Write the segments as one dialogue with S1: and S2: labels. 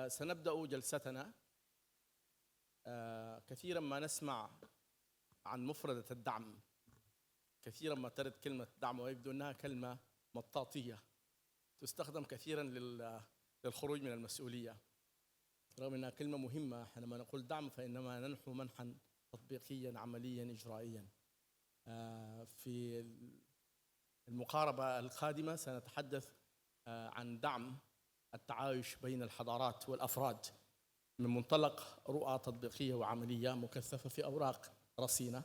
S1: سنبدأ جلستنا. كثيرا ما نسمع عن مفردة الدعم، كثيرا ما ترد كلمة دعم ويبدو أنها كلمة مطاطية تستخدم كثيرا للخروج من المسؤولية، رغم أنها كلمة مهمة. حينما نقول دعم فإنما ننحو منحا تطبيقيا عمليا إجرائيا. في المقاربة القادمة سنتحدث عن دعم التعايش بين الحضارات والأفراد من منطلق رؤى تطبيقية وعملية مكثفة في أوراق رصينة.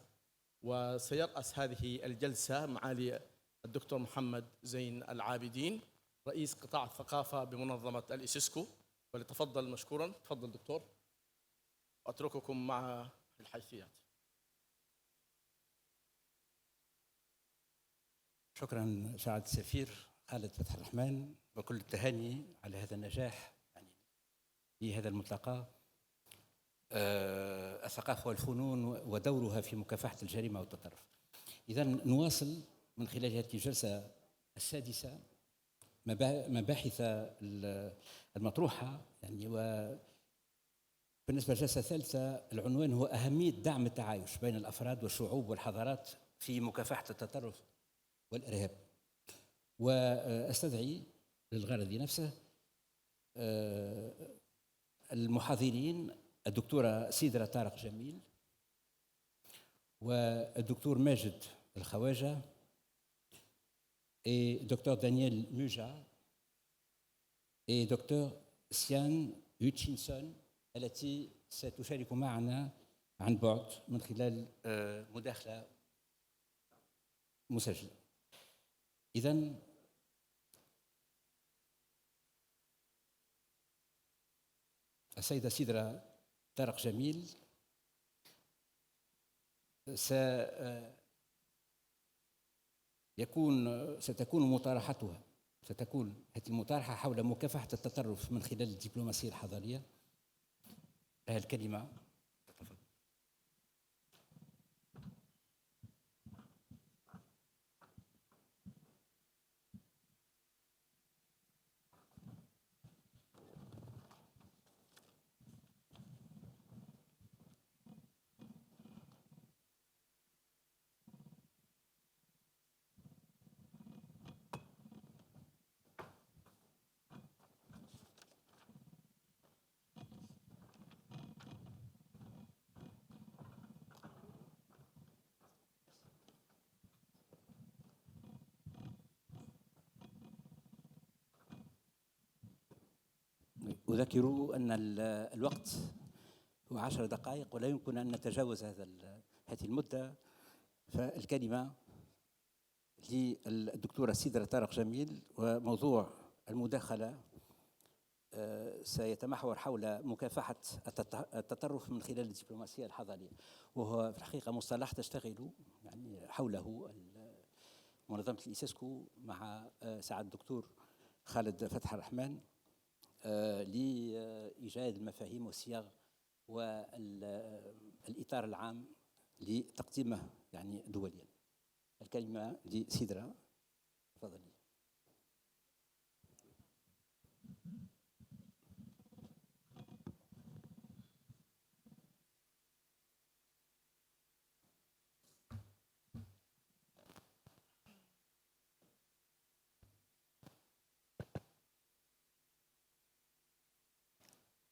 S1: وسيرأس هذه الجلسة معالي الدكتور محمد زين العابدين، رئيس قطاع الثقافة بمنظمة الإيسيسكو، ولتفضل مشكورا. تفضل دكتور، وأترككم مع الحيثيات.
S2: شكرا سعادة السفير خالد فتح الرحمن، وكل التهاني على هذا النجاح في هذا الملتقى. الثقافة والفنون ودورها في مكافحة الجريمة والتطرف. إذا نواصل من خلال هذه الجلسة السادسة مباحث المطروحة، وبالنسبة للجلسة الثالثة العنوان هو أهمية دعم التعايش بين الأفراد والشعوب والحضارات في مكافحة التطرف والإرهاب. وأستدعي للغرض نفسه المحاضرين الدكتورة سيدرة طارق جميل، والدكتور ماجد الخواجة، دكتور دانيال موجا، دكتور سيان هوتشنسون، التي ستشارك معنا عن بعد من خلال مداخلة مسجلة. إذن السيدة سيدرة طارق جميل ستكون مطارحتها هذه المطارحة حول مكافحة التطرف من خلال الدبلوماسية الحضارية. لها الكلمة. أذكر أن الوقت هو 10 دقائق ولا يمكن أن نتجاوز هذه المدة. فالكلمة للدكتورة سيدرة طارق جميل، وموضوع المداخلة سيتمحور حول مكافحة التطرف من خلال الدبلوماسية الحضارية، وهو في الحقيقة مصطلح تشتغل حوله منظمة الإيسيسكو مع سعادة الدكتور خالد فتح الرحمن لإيجاد المفاهيم والصيغ والإطار العام لتقديمه دوليا. الكلمة لسيدرة، تفضلي.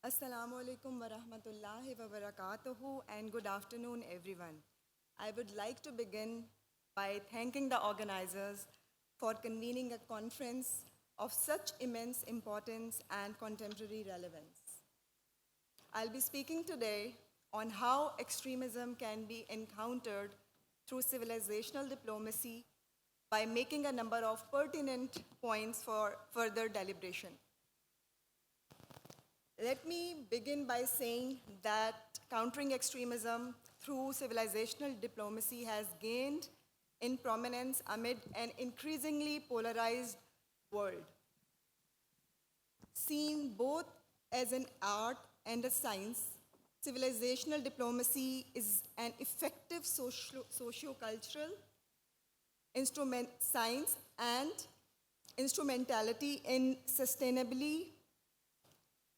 S3: Assalamu alaikum wa rahmatullahi wa barakatuhu, and good afternoon everyone. I would like to begin by thanking the organizers for convening a conference of such immense importance and contemporary relevance. I'll be speaking today on how extremism can be encountered through civilizational diplomacy by making a number of pertinent points for further deliberation. Let me begin by saying that countering extremism through civilizational diplomacy has gained in prominence amid an increasingly polarized world. Seen both as an art and a science, civilizational diplomacy is an effective socio-cultural science and instrumentality in sustainably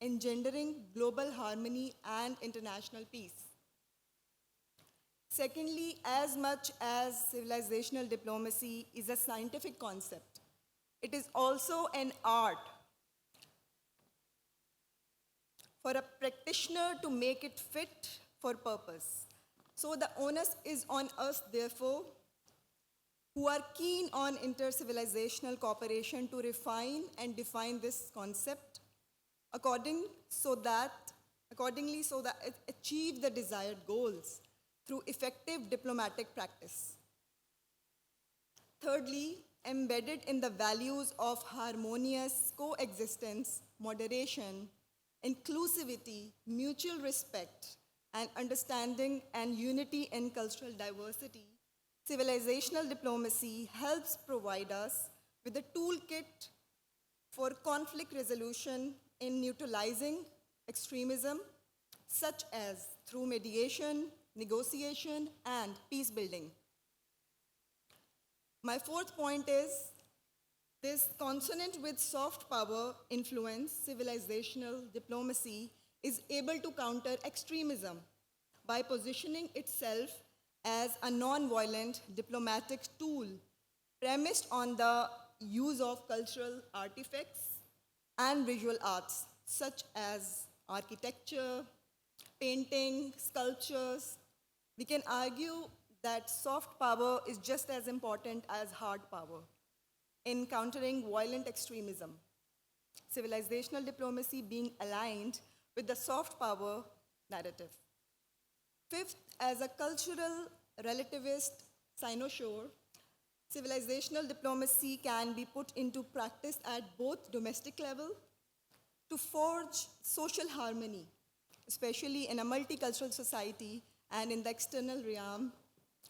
S3: engendering global harmony and international peace. Secondly, as much as civilizational diplomacy is a scientific concept, it is also an art for a practitioner to make it fit for purpose. So the onus is on us, therefore, who are keen on inter-civilizational cooperation to refine and define this concept accordingly so that it achieve the desired goals through effective diplomatic practice. Thirdly, embedded in the values of harmonious coexistence, moderation, inclusivity, mutual respect, and understanding and unity in cultural diversity, civilizational diplomacy helps provide us with a toolkit for conflict resolution in neutralizing extremism, such as through mediation, negotiation, and peace building. My fourth point is this: consonant with soft power influence, civilizational diplomacy is able to counter extremism by positioning itself as a non-violent diplomatic tool premised on the use of cultural artifacts and visual arts such as architecture, painting, sculptures. We can argue that soft power is just as important as hard power in countering violent extremism, civilizational diplomacy being aligned with the soft power narrative. Fifth, as a cultural relativist cynosure, civilizational diplomacy can be put into practice at both domestic level to forge social harmony, especially in a multicultural society and in the external realm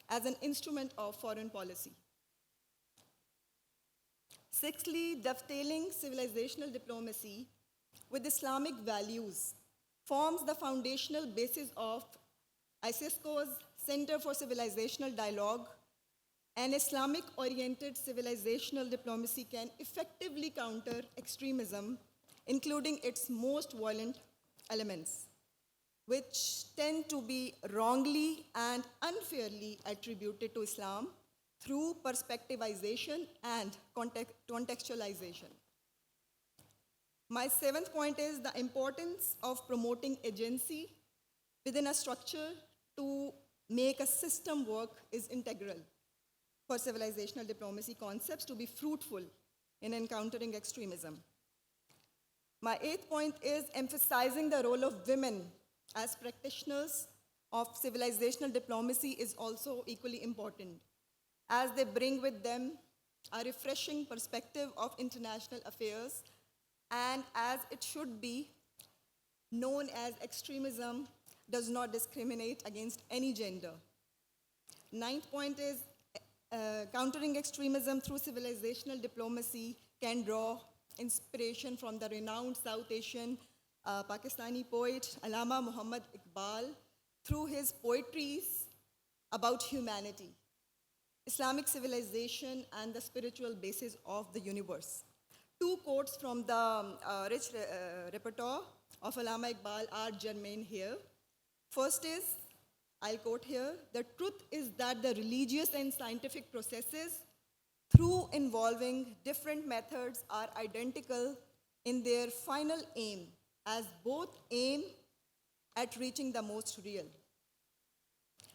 S3: as an instrument of foreign policy. Sixthly, dovetailing civilizational diplomacy with Islamic values forms the foundational basis of Ísisco's Center for Civilizational Dialogue. An Islamic-oriented civilizational diplomacy can effectively counter extremism, including its most violent elements, which tend to be wrongly and unfairly attributed to Islam through perspectivization and contextualization. My seventh point is the importance of promoting agency within a structure to make a system work is integral for civilizational diplomacy concepts to be fruitful in encountering extremism. My eighth point is emphasizing the role of women as practitioners of civilizational diplomacy is also equally important, as they bring with them a refreshing perspective of international affairs, and as it should be known as extremism does not discriminate against any gender. Ninth point is countering extremism through civilizational diplomacy can draw inspiration from the renowned South Asian Pakistani poet Allama Muhammad Iqbal through his poetries about humanity, Islamic civilization, and the spiritual basis of the universe. Two quotes from the rich repertoire of Allama Iqbal are germane here. First is, I'll quote here, "The truth is that the religious and scientific processes, through involving different methods, are identical in their final aim, as both aim at reaching the most real."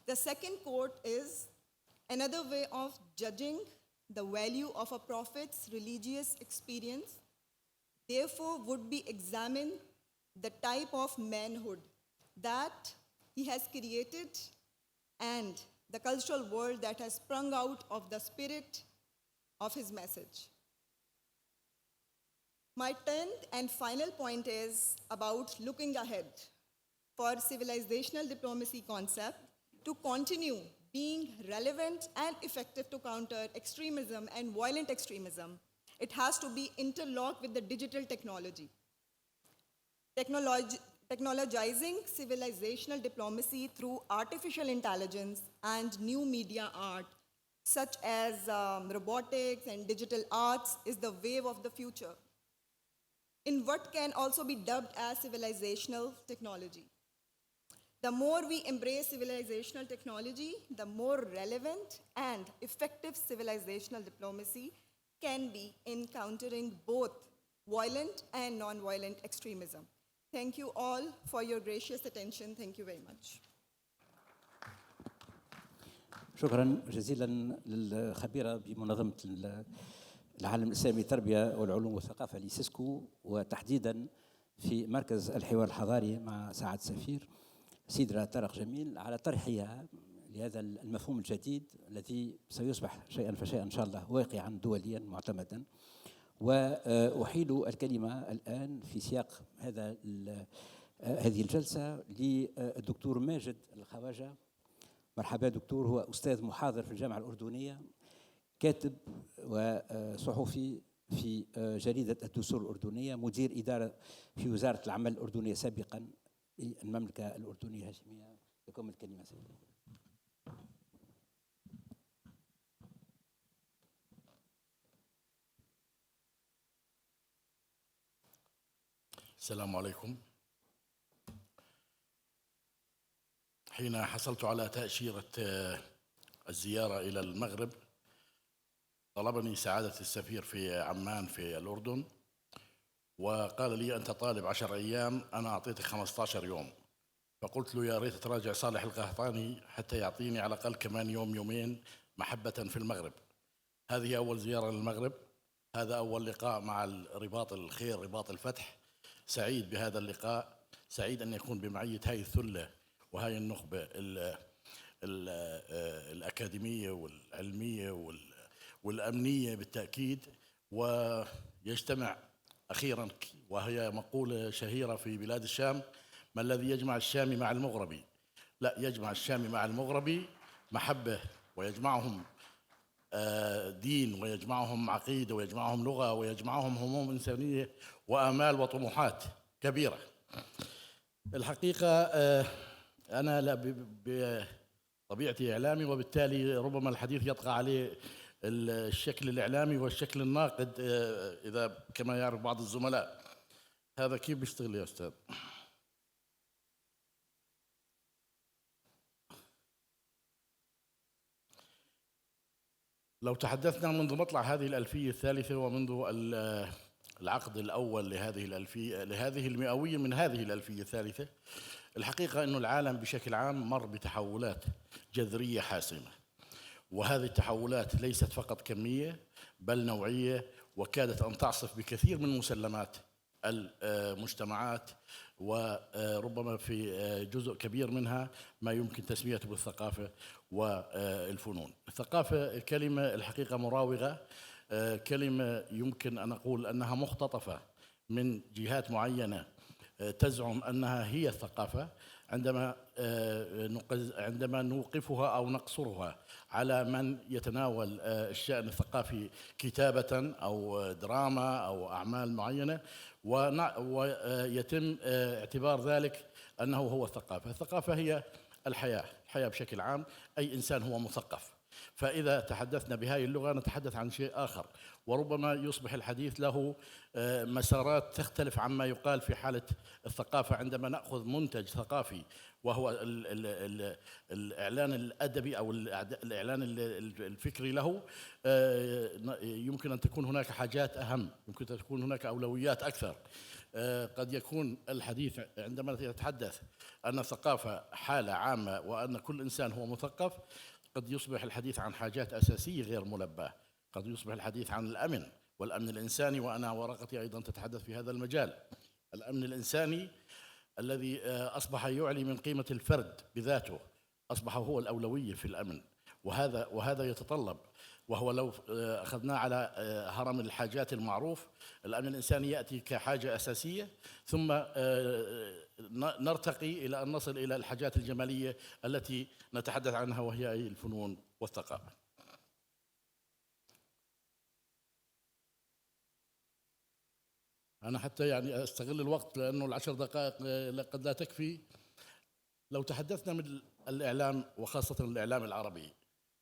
S3: The second quote is, "Another way of judging the value of a prophet's religious experience, therefore, would be examine the type of manhood that he has created and the cultural world that has sprung out of the spirit of his message." My 10th and final point is about looking ahead for civilizational diplomacy concept to continue being relevant and effective to counter extremism and violent extremism. It has to be interlocked with the digital technology. Technologizing civilizational diplomacy through artificial intelligence and new media art, such as robotics and digital arts, is the wave of the future. in what can also be dubbed as civilizational technology. The more we embrace civilizational technology, the more relevant and effective civilizational diplomacy can be in countering both violent and non-violent extremism. Thank you all for your gracious attention. Thank you very much.
S2: شكرا جزيلا للخبيرة بمنظمة العالم الإسلامي للتربية والعلوم والثقافة الإيسيسكو، وتحديدا في مركز الحوار الحضاري مع سعادة السفير سيدرا طارق جميل على طرحها لهذا المفهوم الجديد الذي سيصبح شيئا فشيئا إن شاء الله واقعا دوليا معتمدا. وأحيل الكلمة الآن في سياق هذه الجلسة للدكتور ماجد الخواجة. مرحبا دكتور، هو أستاذ محاضر في الجامعة الأردنية، كاتب وصحفي في جريدة الدستور الأردنية، مدير إدارة في وزارة العمل الأردنية سابقا في المملكة الأردنية الهاشمية. لكم الكلمة سيدي.
S4: السلام عليكم. حين حصلت على تأشيرة الزيارة إلى المغرب طلبني سعادة السفير في عمان في الأردن وقال لي أنت طالب 10 أيام، أنا أعطيتك 15 يوم. فقلت له يا ريت تراجع صالح القحطاني حتى يعطيني على الأقل كمان يوم يومين محبة في المغرب. هذه أول زيارة للمغرب، هذا أول لقاء مع رباط الخير، رباط الفتح. سعيد بهذا اللقاء، سعيد أن يكون بمعية هاي الثلة وهاي النخبة الأكاديمية والعلمية والأمنية بالتأكيد. ويجتمع أخيرا، وهي مقولة شهيرة في بلاد الشام: ما الذي يجمع الشامي مع المغربي؟ لا، يجمع الشامي مع المغربي محبة، ويجمعهم دين، ويجمعهم عقيدة، ويجمعهم لغة، ويجمعهم هموم إنسانية وآمال وطموحات كبيرة. الحقيقة أنا بطبيعتي إعلامي، وبالتالي ربما الحديث يطغى عليه الشكل الإعلامي والشكل الناقد، إذا كما يعرف بعض الزملاء. هذا كيف بيشتغل يا أستاذ؟ لو تحدثنا منذ مطلع هذه الألفية الثالثة ومنذ العقد الأول لهذه الألفية، لهذه المئوية من هذه الألفية الثالثة، الحقيقة أن العالم بشكل عام مر بتحولات جذرية حاسمة، وهذه التحولات ليست فقط كمية بل نوعية، وكادت أن تعصف بكثير من مسلمات المجتمعات، وربما في جزء كبير منها ما يمكن تسميته بالثقافة والفنون. الثقافة كلمة الحقيقة مراوغة، كلمة يمكن أن أقول أنها مختطفة من جهات معينة تزعم أنها هي الثقافة، عندما نوقفها أو نقصرها على من يتناول الشأن الثقافي كتابة أو دراما أو أعمال معينة، ويتم اعتبار ذلك أنه هو الثقافة. الثقافة هي الحياة بشكل عام، أي إنسان هو مثقف. فإذا تحدثنا بهذه اللغة نتحدث عن شيء آخر، وربما يصبح الحديث له مسارات تختلف عما يقال في حالة الثقافة. عندما نأخذ منتج ثقافي وهو الإعلان الأدبي أو الإعلان الفكري له، يمكن أن تكون هناك حاجات أهم، يمكن أن تكون هناك أولويات أكثر. قد يكون الحديث عندما نتحدث أن الثقافة حالة عامة وأن كل إنسان هو مثقف، قد يصبح الحديث عن حاجات أساسية غير ملباة، قد يصبح الحديث عن الأمن والأمن الإنساني، وأنا ورقتي أيضا تتحدث في هذا المجال. الأمن الإنساني الذي أصبح يعلي من قيمة الفرد بذاته، أصبح هو الأولوية في الأمن، وهذا يتطلب، وهو لو أخذناه على هرم الحاجات المعروف، الأمن الإنساني يأتي كحاجة أساسية، ثم نرتقي إلى أن نصل إلى الحاجات الجمالية التي نتحدث عنها، وهي الفنون والثقافة. أنا حتى يعني أستغل الوقت لأنه ال10 دقائق قد لا تكفي. لو تحدثنا من الإعلام وخاصة الإعلام العربي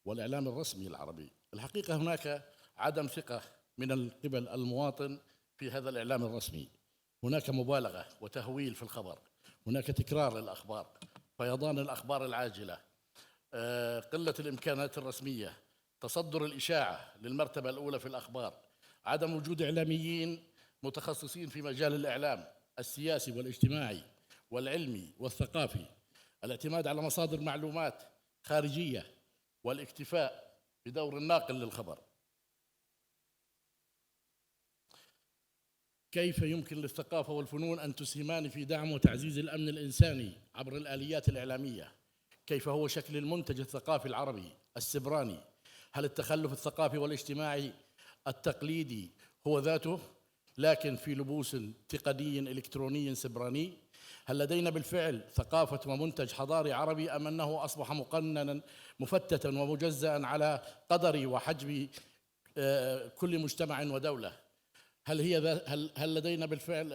S4: والإعلام الرسمي العربي، الحقيقة هناك عدم ثقة من قبل المواطن في هذا الإعلام الرسمي، هناك مبالغة وتهويل في الخبر، هناك تكرار للأخبار، فيضان الأخبار العاجلة، قلة الإمكانات الرسمية، تصدر الإشاعة للمرتبة الأولى في الأخبار، عدم وجود إعلاميين متخصصين في مجال الإعلام السياسي والاجتماعي والعلمي والثقافي، الاعتماد على مصادر معلومات خارجية، والاكتفاء بدور الناقل للخبر. كيف يمكن للثقافة والفنون أن تسهمان في دعم وتعزيز الأمن الإنساني عبر الآليات الإعلامية؟ كيف هو شكل المنتج الثقافي العربي السبراني؟ هل التخلف الثقافي والاجتماعي التقليدي هو ذاته لكن في لبوس تقني إلكتروني سبراني؟ هل لدينا بالفعل ثقافة ومنتج حضاري عربي أم أنه أصبح مقننا مفتتا ومجزأ على قدر وحجم كل مجتمع ودولة؟ هل لدينا بالفعل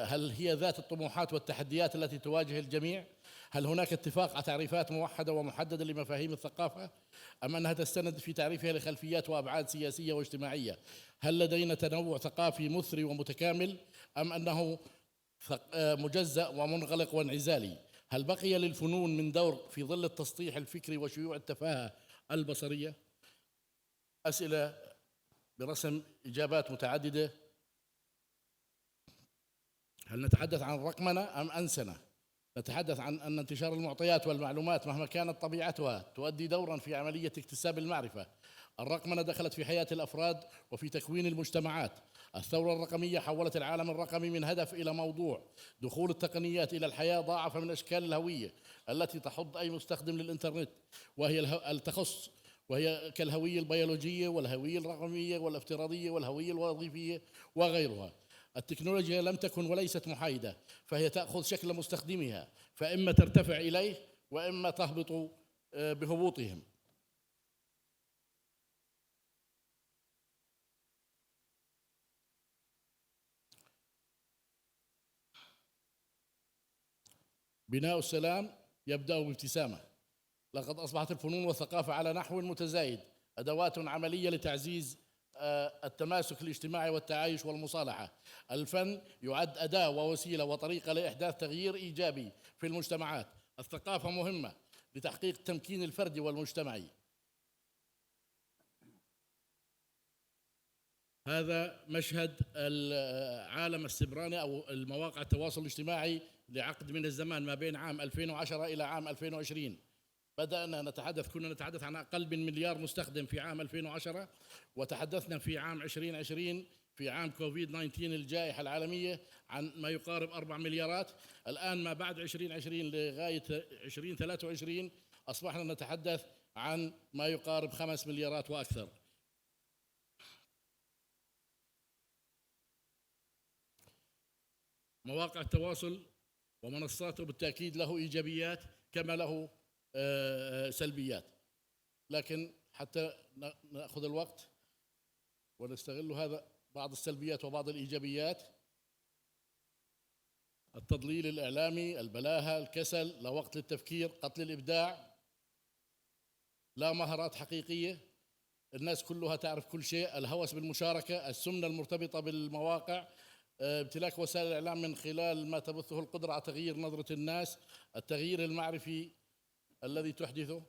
S4: هل هي ذات الطموحات والتحديات التي تواجه الجميع؟ هل هناك اتفاق على تعريفات موحدة ومحددة لمفاهيم الثقافة أم أنها تستند في تعريفها لخلفيات وأبعاد سياسية واجتماعية؟ هل لدينا تنوع ثقافي مثري ومتكامل أم أنه مجزأ ومنغلق وانعزالي؟ هل بقي للفنون من دور في ظل التسطيح الفكري وشيوع التفاهة البصرية؟ أسئلة برسم إجابات متعددة. هل نتحدث عن رقمنة أم أنسنة؟ نتحدث عن أن انتشار المعطيات والمعلومات مهما كانت طبيعتها تؤدي دورا في عملية اكتساب المعرفة. الرقمنة دخلت في حياة الأفراد وفي تكوين المجتمعات. الثورة الرقمية حولت العالم الرقمي من هدف إلى موضوع. دخول التقنيات إلى الحياة ضاعف من أشكال الهوية التي تحض أي مستخدم للإنترنت، وهي التخص، وهي كالهوية البيولوجية والهوية الرقمية والافتراضية والهوية الوظيفية وغيرها. التكنولوجيا لم تكن وليست محايدة، فهي تأخذ شكل مستخدمها، فإما ترتفع إليه وإما تهبط بهبوطهم. بناء السلام يبدأ بابتسامة. لقد أصبحت الفنون والثقافة على نحو متزايد أدوات عملية لتعزيز التماسك الاجتماعي والتعايش والمصالحة. الفن يعد أداة ووسيلة وطريقة لإحداث تغيير إيجابي في المجتمعات. الثقافة مهمة لتحقيق التمكين الفردي والمجتمعي. هذا مشهد العالم السبراني أو المواقع التواصل الاجتماعي لعقد من الزمان ما بين عام 2010 إلى عام 2020. كنا نتحدث عن أقل من مليار مستخدم في عام 2010، وتحدثنا في عام 2020 في عام كوفيد 19 الجائحة العالمية عن ما يقارب 4 مليارات. الآن ما بعد 2020 لغاية 2023 أصبحنا نتحدث عن ما يقارب 5 مليارات وأكثر. مواقع التواصل ومنصاته بالتأكيد له إيجابيات كما له سلبيات، لكن حتى نأخذ الوقت ونستغل هذا بعض السلبيات وبعض الإيجابيات. التضليل الإعلامي، البلاهة، الكسل، لا وقت للتفكير، قتل الإبداع، لا مهارات حقيقية، الناس كلها تعرف كل شيء، الهوس بالمشاركة، السمنة المرتبطة بالمواقع، امتلاك وسائل الإعلام من خلال ما تبثه القدرة على تغيير نظرة الناس، التغيير المعرفي الذي تحدثه.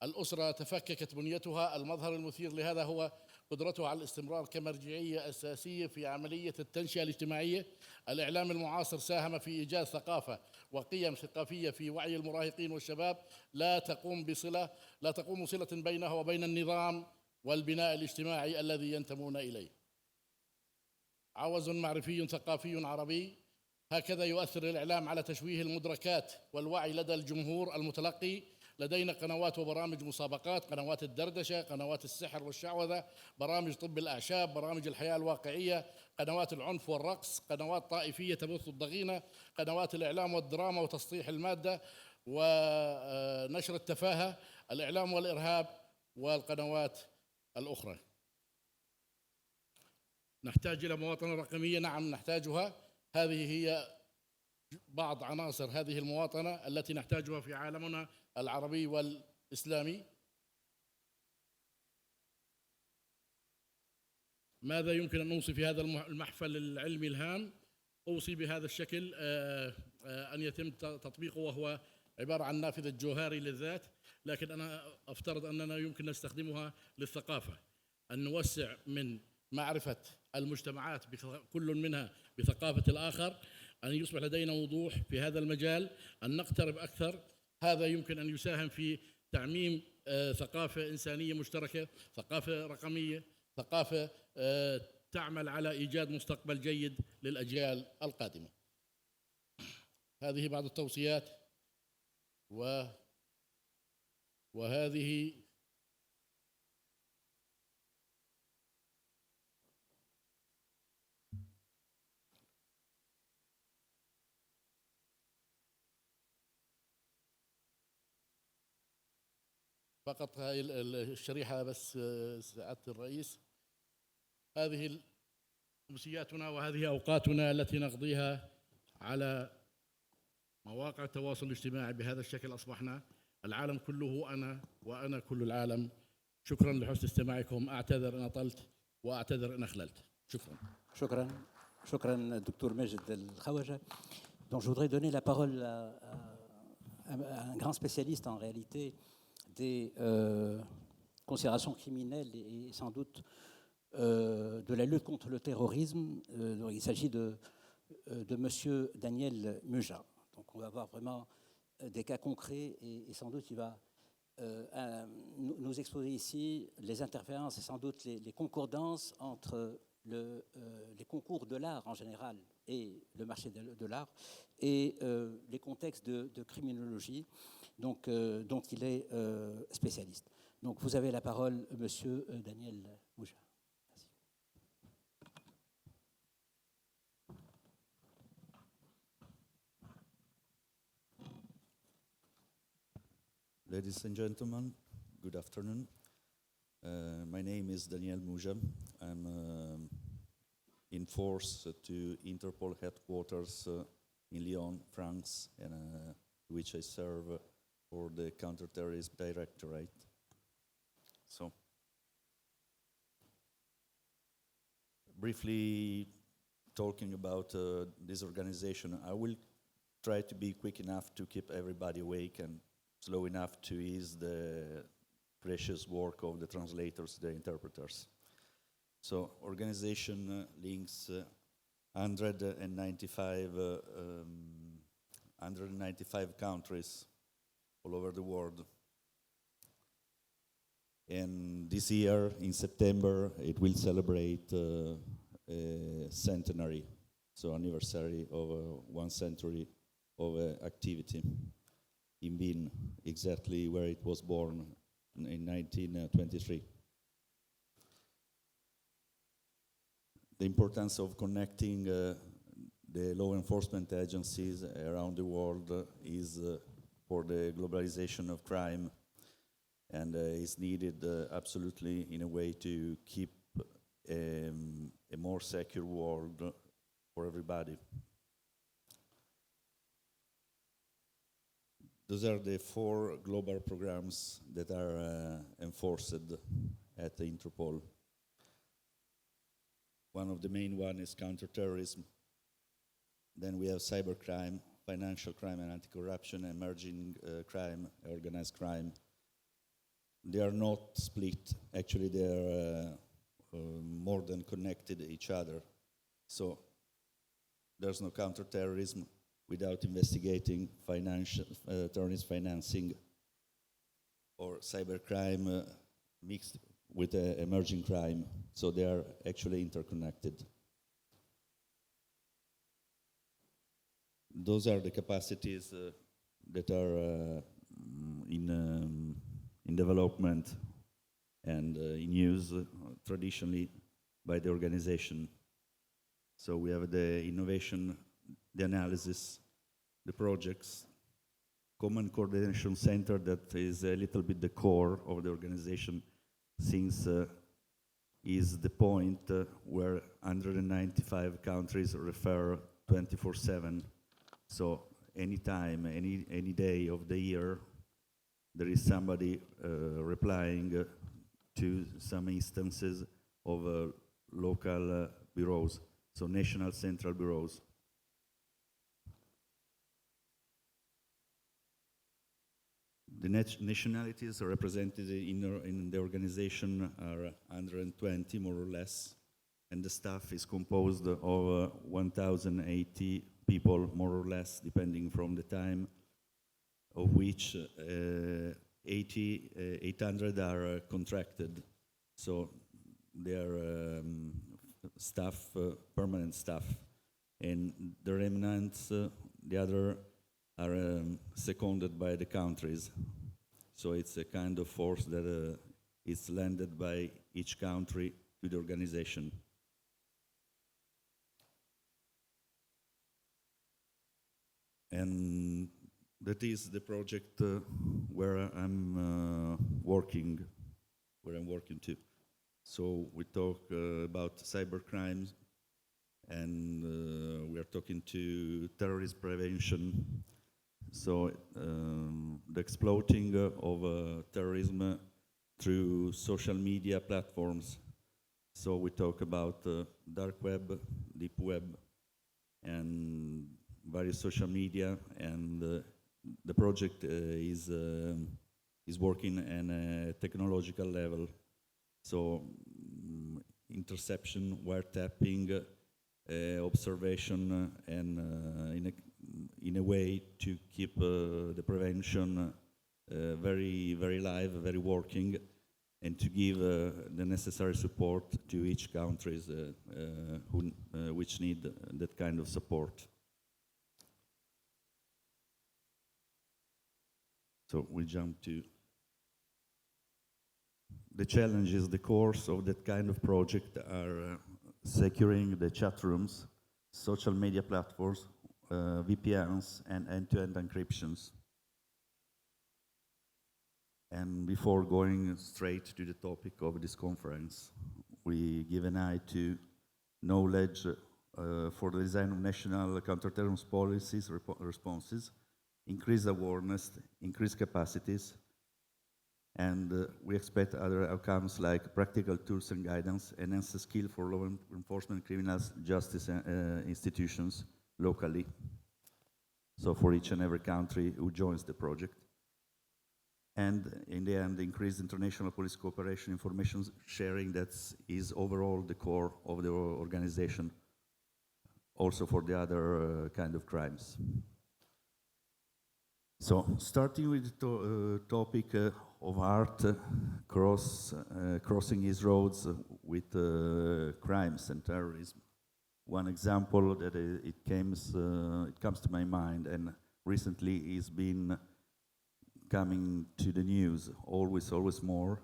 S4: الأسرة تفككت بنيتها. المظهر المثير لهذا هو قدرته على الاستمرار كمرجعية أساسية في عملية التنشئة الاجتماعية. الإعلام المعاصر ساهم في إيجاد ثقافة وقيم ثقافية في وعي المراهقين والشباب لا تقوم صلة بينها وبين النظام والبناء الاجتماعي الذي ينتمون إليه. عوز معرفي ثقافي عربي. هكذا يؤثر الإعلام على تشويه المدركات والوعي لدى الجمهور المتلقي. لدينا قنوات وبرامج مسابقات، قنوات الدردشة، قنوات السحر والشعوذة، برامج طب الأعشاب، برامج الحياة الواقعية، قنوات العنف والرقص، قنوات طائفية تبث الضغينة، قنوات الإعلام والدراما وتسطيح المادة ونشر التفاهة، الإعلام والإرهاب، والقنوات الأخرى. نحتاج إلى مواطنة رقمية، نعم نحتاجها. هذه هي بعض عناصر هذه المواطنة التي نحتاجها في عالمنا العربي والإسلامي. ماذا يمكن أن نوصف في هذا المحفل العلمي الهام؟ أوصي بهذا الشكل أن يتم تطبيقه، وهو عبارة عن نافذة جوهري للذات، لكن أنا أفترض أننا يمكن نستخدمها للثقافة، أن نوسع من معرفة المجتمعات كل منها بثقافة الآخر، أن يصبح لدينا وضوح في هذا المجال، أن نقترب أكثر. هذا يمكن أن يساهم في تعميم ثقافة إنسانية مشتركة، ثقافة رقمية، ثقافة تعمل على إيجاد مستقبل جيد للأجيال القادمة. هذه بعض التوصيات، وهذه فقط هاي الشريحة بس سعادة الرئيس. هذه أمسياتنا وهذه أوقاتنا التي نقضيها على مواقع التواصل الاجتماعي بهذا الشكل. أصبحنا العالم كله أنا، وأنا كل العالم. شكرا لحسن استماعكم. أعتذر إن أطلت وأعتذر إن أخللت. شكرا.
S2: شكرا دكتور ماجد الخواجة. Donc je voudrais donner la parole à un grand spécialiste en réalité des considérations criminelles et sans doute de la lutte contre le terrorisme. Il s'agit de monsieur Daniel Muja. Donc on va voir vraiment des cas concrets et sans doute il va nous exposer ici les interférences et sans doute les concordances entre les concours de l'art en général et le marché de l'art et les contextes de criminologie dont il est spécialiste. Donc vous avez la parole, monsieur Daniel Muja.
S5: Ladies and gentlemen, good afternoon. My name is Daniel Muja. I'm in force to Interpol headquarters in Lyon, France, and which I serve for the Counterterrorism Directorate. So, briefly talking about this organization, I will try to be quick enough to keep everybody awake and slow enough to ease the precious work of the translators, the interpreters. So, organization links 195 countries all over the world. And this year, in September, it will celebrate a centenary, so anniversary of 1 century of activity in Wien, exactly where it was born in 1923. The importance of connecting the law enforcement agencies around the world is for the globalization of crime, and is needed absolutely in a way to keep a more secure world for everybody. Those are the 4 global programs that are enforced at the Interpol. One of the main one is counterterrorism. Then we have cybercrime, financial crime and anti-corruption, emerging crime, organized crime. They are not split. Actually, they are more than connected each other. So there's no counterterrorism without investigating terrorist financing or cybercrime mixed with emerging crime. So they are actually interconnected. Those are the capacities that are in development and in use traditionally by the organization. So we have the innovation, the analysis, the projects, common coordination center that is a little bit the core of the organization, since is the point where 195 countries refer 24/7. So anytime, any day of the year, there is somebody replying to some instances of local bureaus, so national central bureaus. The nationalities represented in the organization are 120, more or less, and the staff is composed of 1,080 people, more or less, depending from the time, of which 800 are contracted. So they are staff, permanent staff, and the remnants, the other are seconded by the countries. So it's a kind of force that is landed by each country to the organization. And that is the project where I'm working to. So we talk about cyber crimes, and we are talking to terrorism prevention. So the exploiting of terrorism through social media platforms. So we talk about dark web, deep web, and various social media, and the project is working at a technological level. So interception, wiretapping, observation, and in a way to keep the prevention very, very live, very working, and to give the necessary support to each countries which need that kind of support. So we jump to the challenges. The course of that kind of project are securing the chat rooms, social media platforms, VPNs, and end-to-end encryptions. And before going straight to the topic of this conference, we give an eye to knowledge for the design of national counterterrorism policies, responses, increase awareness, increase capacities, and we expect other outcomes like practical tools and guidance, enhance the skill for law enforcement, criminals, justice institutions locally. So for each and every country who joins the project. And in the end, increase international police cooperation, information sharing, that is overall the core of the organization, also for the other kind of crimes. So starting with the topic of art crossing his roads with crimes and terrorism. One example that it comes to my mind, and recently is been coming to the news always more,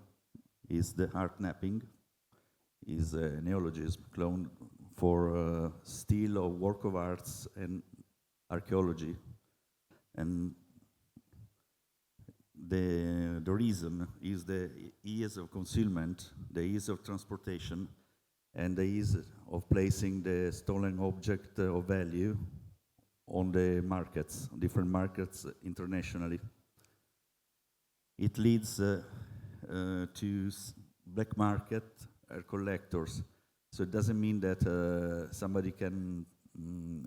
S5: is the art napping. Is a neologism cloned for steal of work of arts and archaeology. And the reason is the ease of concealment, the ease of transportation, and the ease of placing the stolen object of value on the markets, different markets internationally. It leads to black market collectors. So it doesn't mean that somebody can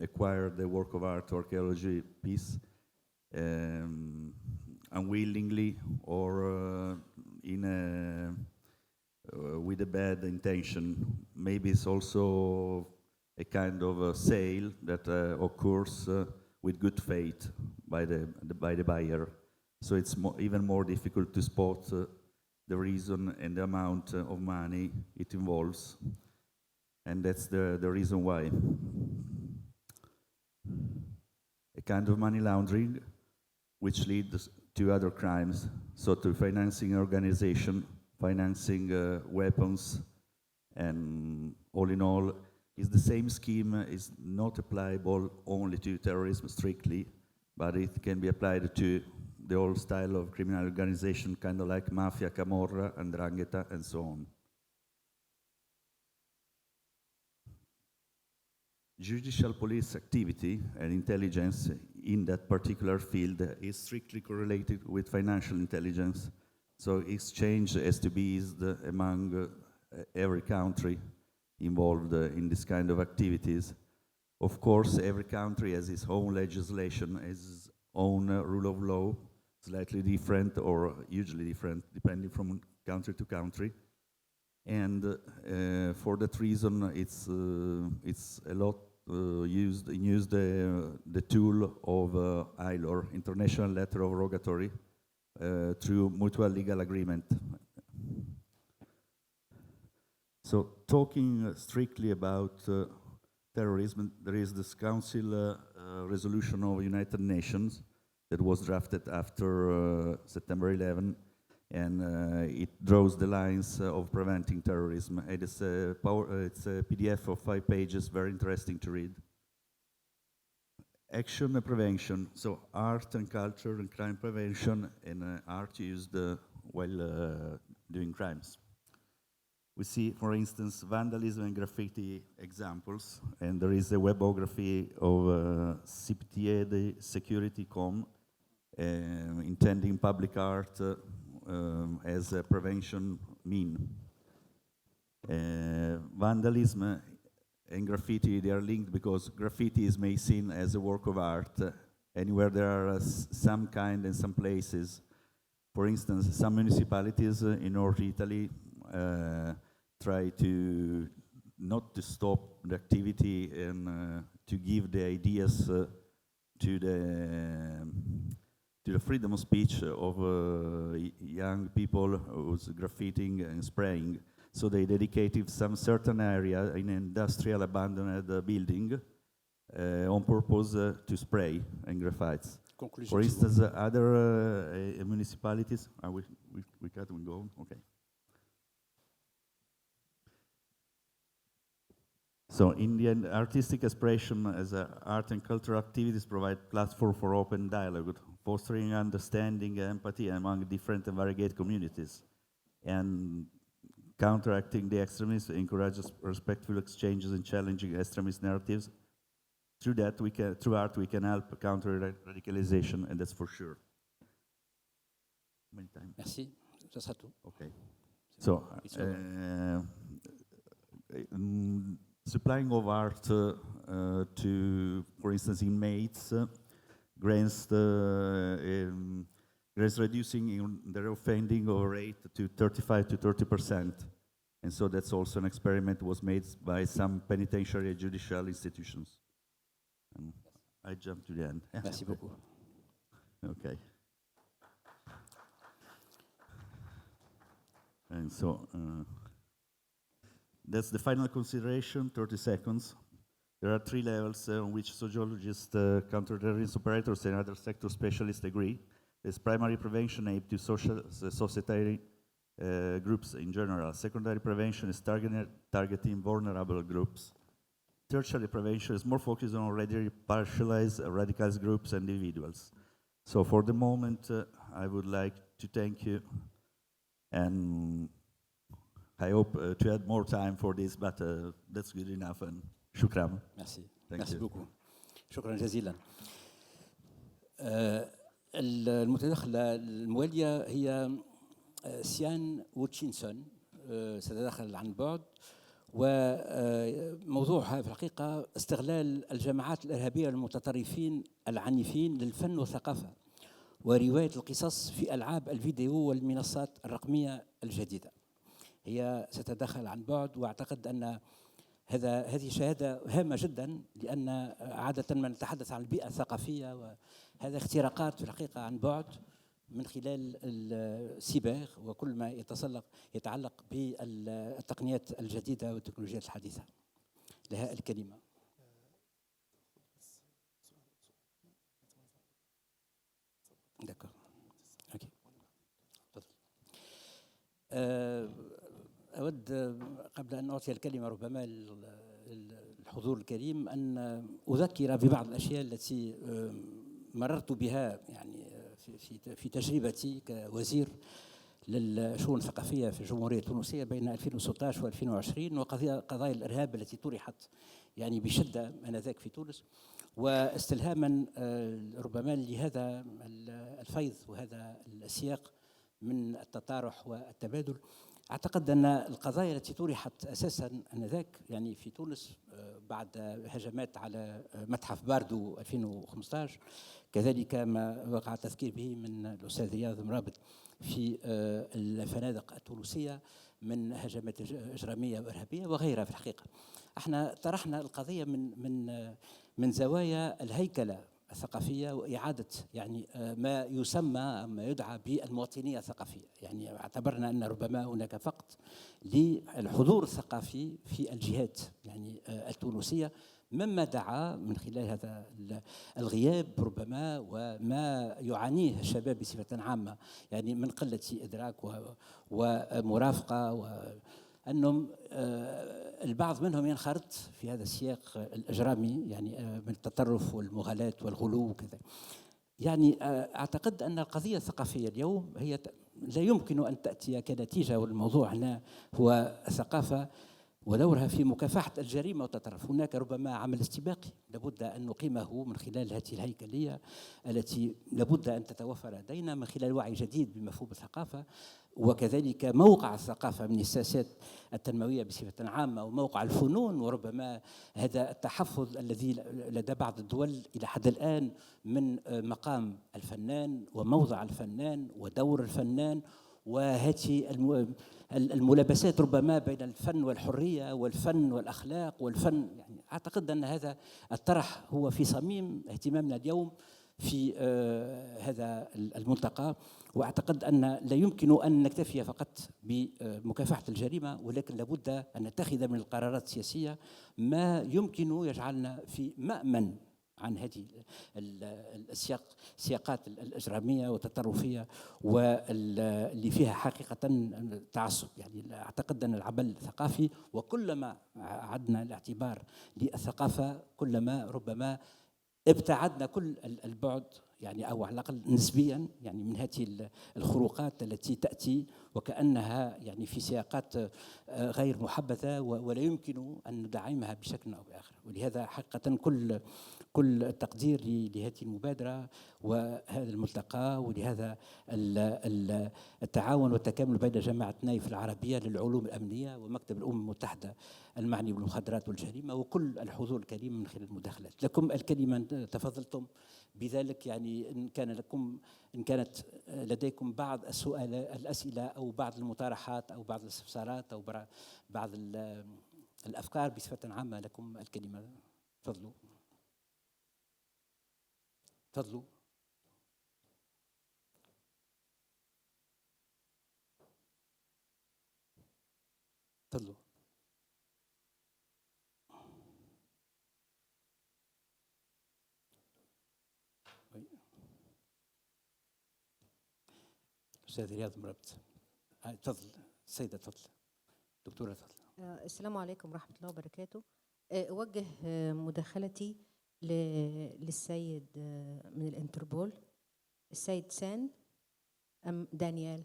S5: acquire the work of art or archaeology piece unwillingly or with a bad intention. Maybe it's also a kind of a sale that occurs with good faith by the buyer. So it's even more difficult to spot the reason and the amount of money it involves. And that's the reason why. A kind of money laundering which leads to other crimes, so to financing organization, financing weapons, and all in all, is the same scheme, is not applicable only to terrorism strictly, but it can be applied to the whole style of criminal organization, kind of like mafia, camorra, 'ndrangheta, and so on. Judicial police activity and intelligence in that particular field is strictly correlated with financial intelligence. So exchange has to be eased among every country involved in this kind of activities. Of course, every country has its own legislation, has its own rule of law, slightly different or hugely different depending from country to country. And for that reason, it's a lot used the tool of ILOR, International Letter of Rogatory, through mutual legal agreement. So talking strictly about terrorism, there is this Council resolution of United Nations that was drafted after September 11, and it draws the lines of preventing terrorism. It is it's a PDF of 5 pages, very interesting to read. Action and prevention, so art and culture and crime prevention, and art used while doing crimes. We see, for instance, vandalism and graffiti examples, and there is a webography of CPTA Security.com intending public art as a prevention mean. Vandalism and graffiti, they are linked because graffiti is made seen as a work of art anywhere there are some kind in some places. For instance, some municipalities in North Italy try to not to stop the activity and to give the ideas to the freedom of speech of young people who's graffitiing and spraying. So they dedicated some certain area in an industrial abandoned building on purpose to spray and graffites.
S2: Conclusion.
S5: For instance, other municipalities, we cut and go, okay. So in the end, artistic expression as art and cultural activities provide platform for open dialogue, fostering understanding and empathy among different and varied communities, and counteracting the extremists, encourages respectful exchanges and challenging extremist narratives. Through that, through art, we can help counter radicalization, and that's for sure. Many times.
S2: Merci. Ça sera tout.
S5: Okay. So, supplying of art to, for instance, inmates grants reducing their offending rate to 35 to 30%. And so that's also an experiment was made by some penitentiary and judicial institutions. I jump to the end.
S2: Merci beaucoup.
S5: Okay. And so that's the final consideration, 30 seconds. There are 3 levels on which sociologists, counterterrorism operators, and other sector specialists agree. There's primary prevention aimed to societary groups in general. Secondary prevention is targeting vulnerable groups. Tertiary prevention is more focused on already partialized radicalized groups and individuals. So for the moment, I would like to thank you, and I hope to add more time for this, but that's good enough, and shukran.
S2: Merci.
S5: Thank
S2: Merci
S5: you.
S2: beaucoup. شكرا جزيلا. المتدخلة الموالية هي سيان ووتشينسون، ستتدخل عن بعد، وموضوعها في الحقيقة استغلال الجماعات الإرهابية المتطرفين العنيفين للفن والثقافة ورواية القصص في ألعاب الفيديو والمنصات الرقمية الجديدة. هي ستتدخل عن بعد، وأعتقد أن هذه شهادة هامة جدا، لأن عادة ما نتحدث عن البيئة الثقافية، وهذا اختراقات في الحقيقة عن بعد من خلال السيبر وكل ما يتعلق بالتقنيات الجديدة والتكنولوجيات الحديثة. لها الكلمة. دكتور. اوكي. تفضل. أود قبل أن أعطي الكلمة ربما الحضور الكريم أن أذكر ببعض الأشياء التي مررت بها يعني في تجربتي كوزير للشؤون الثقافية في الجمهورية التونسية بين 2016 و2020، وقضايا الإرهاب التي طرحت يعني بشدة آنذاك في تونس، واستلهاما ربما لهذا الفيض وهذا السياق من التطارح والتبادل. أعتقد أن القضايا التي طرحت أساساً آنذاك يعني في تونس بعد هجمات على متحف باردو 2015، كذلك ما وقع التذكير به من الأستاذ رياض مرابط في الفنادق التونسية من هجمات إجرامية وإرهابية وغيرها. في الحقيقة احنا طرحنا القضية من زوايا الهيكلة الثقافية وإعادة يعني ما يسمى ما يدعى بالمواطنية الثقافية. يعني اعتبرنا أن ربما هناك فقط للحضور الثقافي في الجهات يعني التونسية، مما دعا من خلال هذا الغياب ربما وما يعانيه الشباب بصفة عامة يعني من قلة إدراك ومرافقة، وأنهم البعض منهم ينخرط في هذا السياق الإجرامي يعني من التطرف والمغالاة والغلو وكذا. يعني أعتقد أن القضية الثقافية اليوم هي لا يمكن أن تأتي كنتيجة، والموضوع هنا هو الثقافة ودورها في مكافحة الجريمة والتطرف. هناك ربما عمل استباقي لابد أن نقيمه من خلال هذه الهيكلية التي لابد أن تتوفر لدينا من خلال وعي جديد بمفهوم الثقافة، وكذلك موقع الثقافة من السياسات التنموية بصفة عامة، وموقع الفنون. وربما هذا التحفظ الذي لدى بعض الدول إلى حد الآن من مقام الفنان وموضع الفنان ودور الفنان، وهذه الملابسات ربما بين الفن والحرية والفن والأخلاق والفن. يعني أعتقد أن هذا الطرح هو في صميم اهتمامنا اليوم في هذا الملتقى. وأعتقد أن لا يمكن أن نكتفي فقط بمكافحة الجريمة، ولكن لابد أن نتخذ من القرارات السياسية ما يمكن يجعلنا في مأمن عن هذه السياقات الإجرامية والتطرفية واللي فيها حقيقة تعصب. يعني أعتقد أن العمل الثقافي وكلما عدنا الاعتبار للثقافة كلما ربما ابتعدنا كل البعد يعني أو على الأقل نسبيا يعني من هذه الخروقات التي تأتي وكأنها يعني في سياقات غير محبذة ولا يمكن أن ندعمها بشكل أو بآخر. ولهذا حقيقة كل التقدير لهذه المبادرة وهذا الملتقى، ولهذا التعاون والتكامل بين جامعة نايف العربية للعلوم الأمنية ومكتب الأمم المتحدة المعني بالمخدرات والجريمة وكل الحضور الكريم من خلال المداخلات. لكم الكلمة، تفضلتم بذلك. يعني إن كانت لديكم بعض الأسئلة أو بعض المطارحات أو بعض الاستفسارات أو بعض الأفكار بصفة عامة، لكم الكلمة. تفضلوا. تفضلوا. تفضلوا. أستاذ رياض مرابط. تفضل السيدة، تفضل دكتورة، تفضل.
S6: السلام عليكم ورحمة الله وبركاته. أوجه مداخلتي للسيد من الانتربول، السيد سان دانيال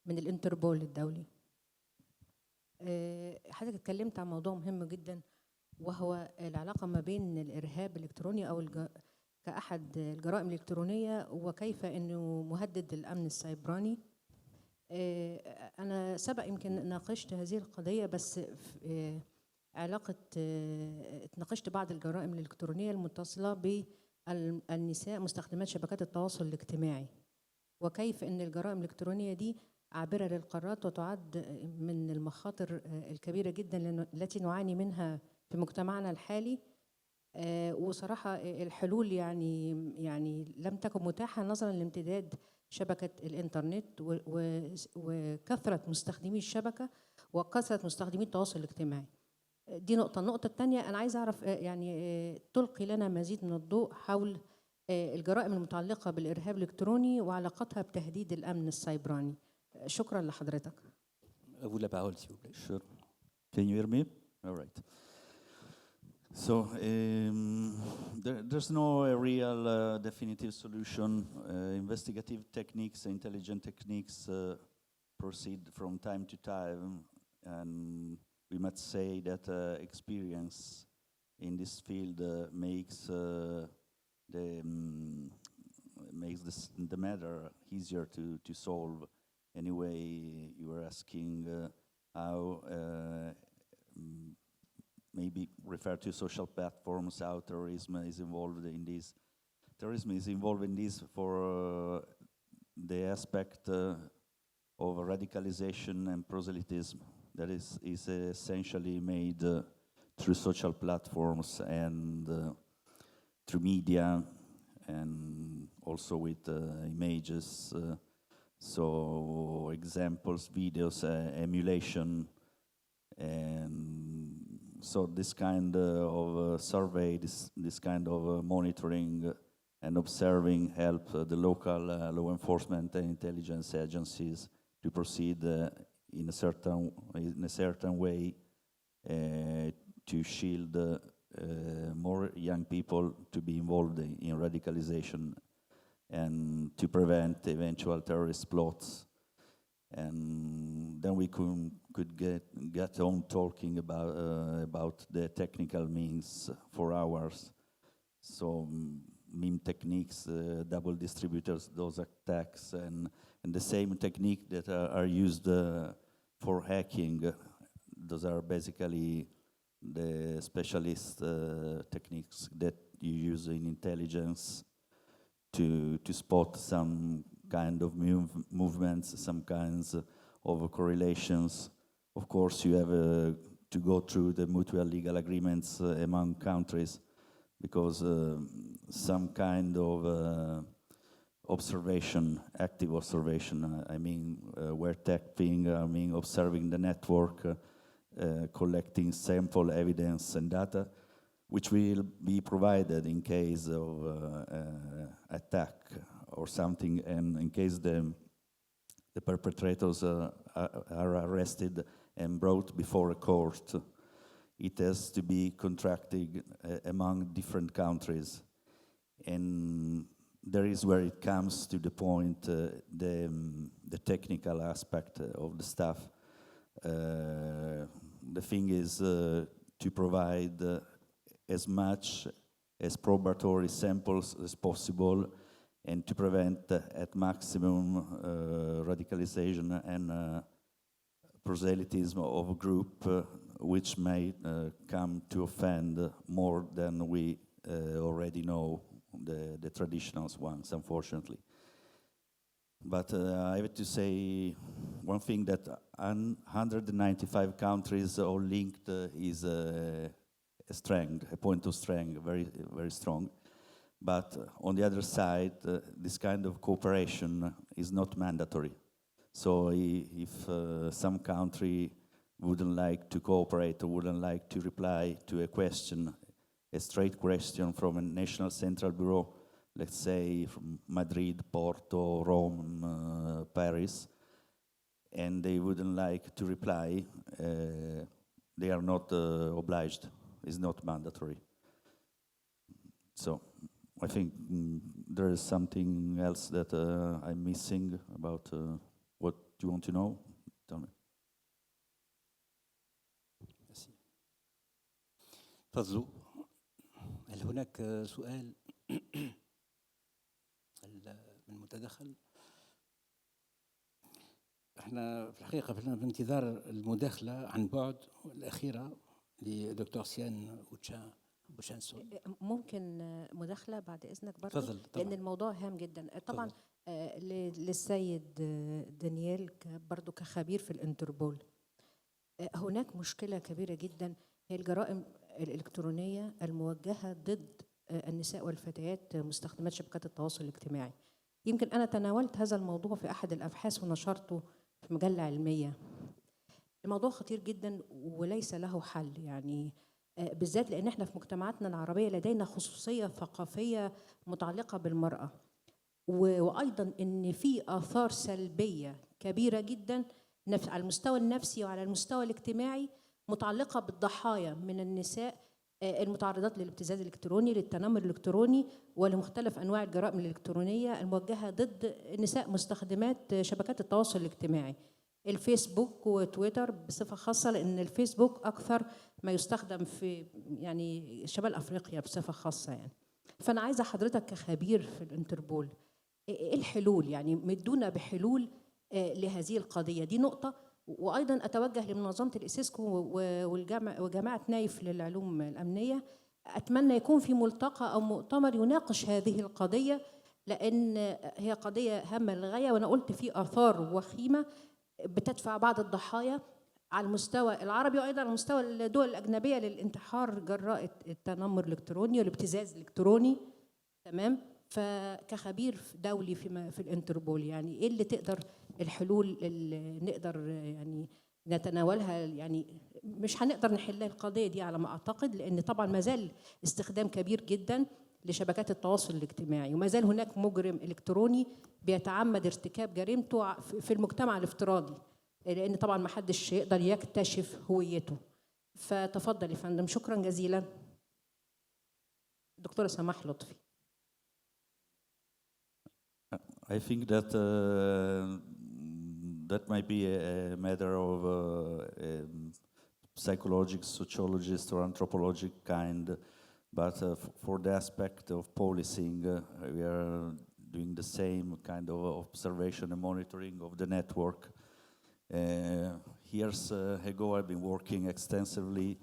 S6: من الانتربول الدولي. حضرتك اتكلمت عن موضوع مهم جدا، وهو العلاقة ما بين الإرهاب الإلكتروني أو كأحد الجرائم الإلكترونية وكيف أنه مهدد للأمن السيبراني. أنا سبق يمكن ناقشت هذه القضية، بس في علاقة اتناقشت بعض الجرائم الإلكترونية المتصلة بالنساء مستخدمات شبكات التواصل الاجتماعي، وكيف أن الجرائم الإلكترونية دي عابرة للقارات وتعد من المخاطر الكبيرة جدا التي نعاني منها في مجتمعنا الحالي. وصراحة الحلول يعني لم تكن متاحة نظرا لامتداد شبكة الإنترنت وكثرة مستخدمي الشبكة وكثرة مستخدمي التواصل الاجتماعي. دي نقطة. النقطة الثانية أنا عايزة أعرف يعني تلقي لنا مزيد من الضوء حول الجرائم المتعلقة بالإرهاب الإلكتروني وعلاقتها بتهديد الأمن السيبراني. شكرا لحضرتك.
S5: Vous la parole, s'il vous plaît. Sure. Can you hear me? All right. So there's no real definitive solution. Investigative techniques, intelligent techniques proceed from time to time, and we must say that experience in this field makes makes the matter easier to solve. Anyway, you were asking how maybe refer to social platforms, how terrorism is involved in this. Terrorism is involved in this for the aspect of radicalization and proselytism that is essentially made through social platforms and through media, and also with images. So examples, videos, emulation, and so this kind of survey, this kind of monitoring and observing help the local law enforcement and intelligence agencies to proceed in a certain way to shield more young people to be involved in radicalization and to prevent eventual terrorist plots. And then we could get on talking about the technical means for hours. So meme techniques, double distributors, those attacks, and the same technique that are used for hacking. Those are basically the specialist techniques that you use in intelligence to spot some kind of movements, some kinds of correlations. Of course, you have to go through the mutual legal agreements among countries, because some kind of observation, active observation, I mean wiretapping, I mean observing the network, collecting sample evidence and data, which will be provided in case of attack or something, and in case the perpetrators are arrested and brought before a court. It has to be contracted among different countries, and there is where it comes to the point, the technical aspect of the stuff. The thing is to provide as much as probatory samples as possible, and to prevent at maximum radicalization and proselytism of a group which may come to offend more than we already know, the traditional ones, unfortunately. But I have to say one thing, that 195 countries all linked is a strength, a point of strength, very, very strong. But on the other side, this kind of cooperation is not mandatory. So if some country wouldn't like to cooperate or wouldn't like to reply to a question, a straight question from a national central bureau, let's say from Madrid, Porto, Rome, Paris, and they wouldn't like to reply, they are not obliged. It's not mandatory. So I think there is something else that I'm missing about what you want to know. Tell me.
S2: تفضلوا. هل هناك سؤال من متدخل؟ احنا في الحقيقة في انتظار المداخلة عن بعد الأخيرة لدكتور سيان وشانسون.
S6: ممكن مداخلة بعد إذنك برضو؟
S2: تفضل.
S6: لأن الموضوع هام جدا طبعا. للسيد دانيال برضو كخبير في الانتربول، هناك مشكلة كبيرة جدا هي الجرائم الإلكترونية الموجهة ضد النساء والفتيات مستخدمات شبكات التواصل الاجتماعي. يمكن أنا تناولت هذا الموضوع في أحد الأبحاث ونشرته في مجلة علمية. الموضوع خطير جدا وليس له حل، يعني بالذات لأن احنا في مجتمعاتنا العربية لدينا خصوصية ثقافية متعلقة بالمرأة، وأيضا إن في آثار سلبية كبيرة جدا على المستوى النفسي وعلى المستوى الاجتماعي متعلقة بالضحايا من النساء المتعرضات للابتزاز الإلكتروني، للتنمر الإلكتروني، ولمختلف أنواع الجرائم الإلكترونية الموجهة ضد نساء مستخدمات شبكات التواصل الاجتماعي، الفيسبوك وتويتر بصفة خاصة، لأن الفيسبوك أكثر ما يستخدم في يعني شمال أفريقيا بصفة خاصة يعني. فأنا عايزة حضرتك كخبير في الانتربول إيه الحلول؟ يعني مدونا بحلول لهذه القضية. دي نقطة. وأيضا أتوجه لمنظمة الإيسيسكو وجامعة نايف للعلوم الأمنية، أتمنى يكون في ملتقى أو مؤتمر يناقش هذه القضية، لأن هي قضية هامة للغاية. وأنا قلت في آثار وخيمة بتدفع بعض الضحايا على المستوى العربي وأيضا على مستوى الدول الأجنبية للانتحار جراء التنمر الإلكتروني والابتزاز الإلكتروني. تمام. فكخبير دولي في الانتربول، يعني ايه اللي تقدر الحلول اللي نقدر يعني نتناولها؟ يعني مش هنقدر نحل القضيه دي على ما اعتقد، لان طبعا ما زال استخدام كبير جدا لشبكات التواصل الاجتماعي، وما زال هناك مجرم الكتروني بيتعمد ارتكاب جريمته في المجتمع الافتراضي، لان طبعا ما حدش يقدر يكتشف هويته. فتفضل يا فندم. شكرا جزيلا. دكتوره سماح لطفي.
S5: I think that that might be a matter of psychological, sociologist, or anthropologic kind, but for the aspect of policing, we are doing the same kind of observation and monitoring of the network. Years ago, I've been working extensively